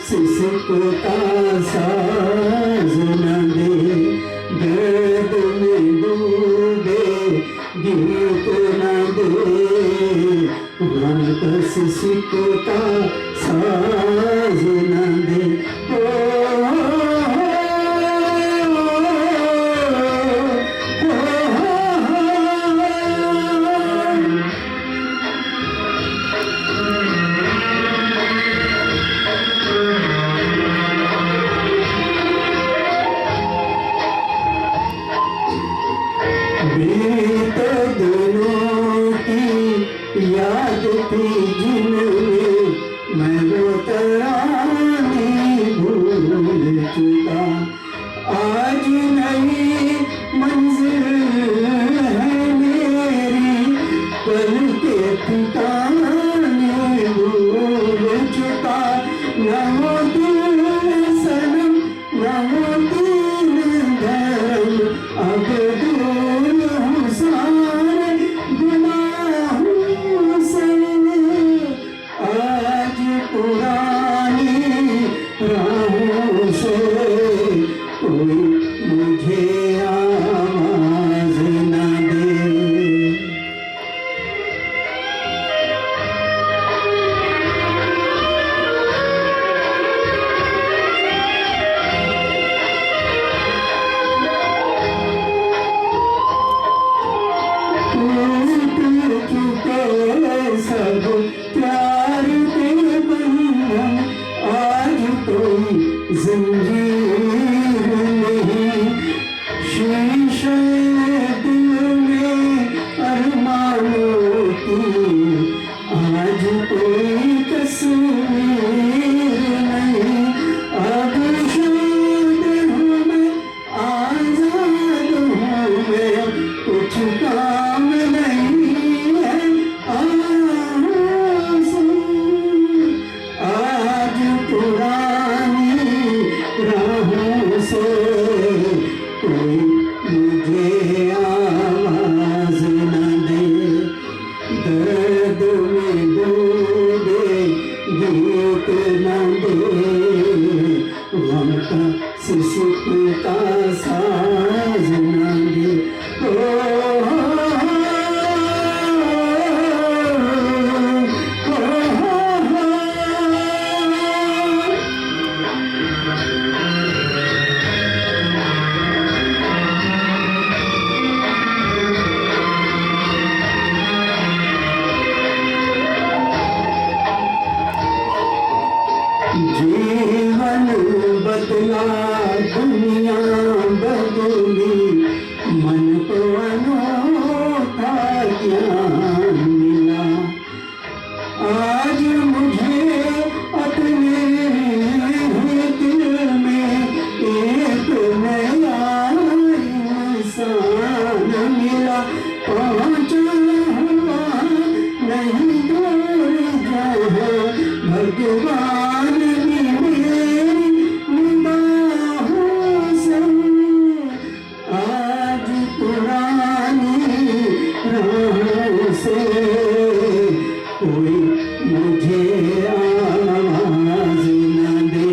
सिसकता साज न दे, दर्द में डूबे गीत न दे, मन का सिसकता साज न दे। बीते दिनों की याद थी जिनमें मैं वो तराने भूल चुका, आज नई मंजिल है मेरी, कल के ठिकाने भूल चुका। न वो दिल सनम न वो दिल धर्म, अब राहों से कोई मुझे आवाज न दे। टूट चुके सब प्यार के बंधन, आज कोई ज़ंजीर नहीं, शीशे दिल में अरमानों की आज कोई तस्वीर नहीं। अब शाद हूँ मैं, आज़ाद हूँ मैं, कुछ काम नहीं है आज पुरानी राहों से कोई मुझे आवाज न दे, दर्द में डूबे गीत न दे, गम का सिसकता साज न दे। जीवन बदला दुनिया बदली, मन को अनोखा ज्ञान मिला, आज मुझे अपने दिल में एक नया इंसान मिला। पहुँचा हुआ नहीं दूर जहाँ भगवान भी मेरी निगाहों से, आज पुरानी राहों से कोई मुझे आवाज न दे।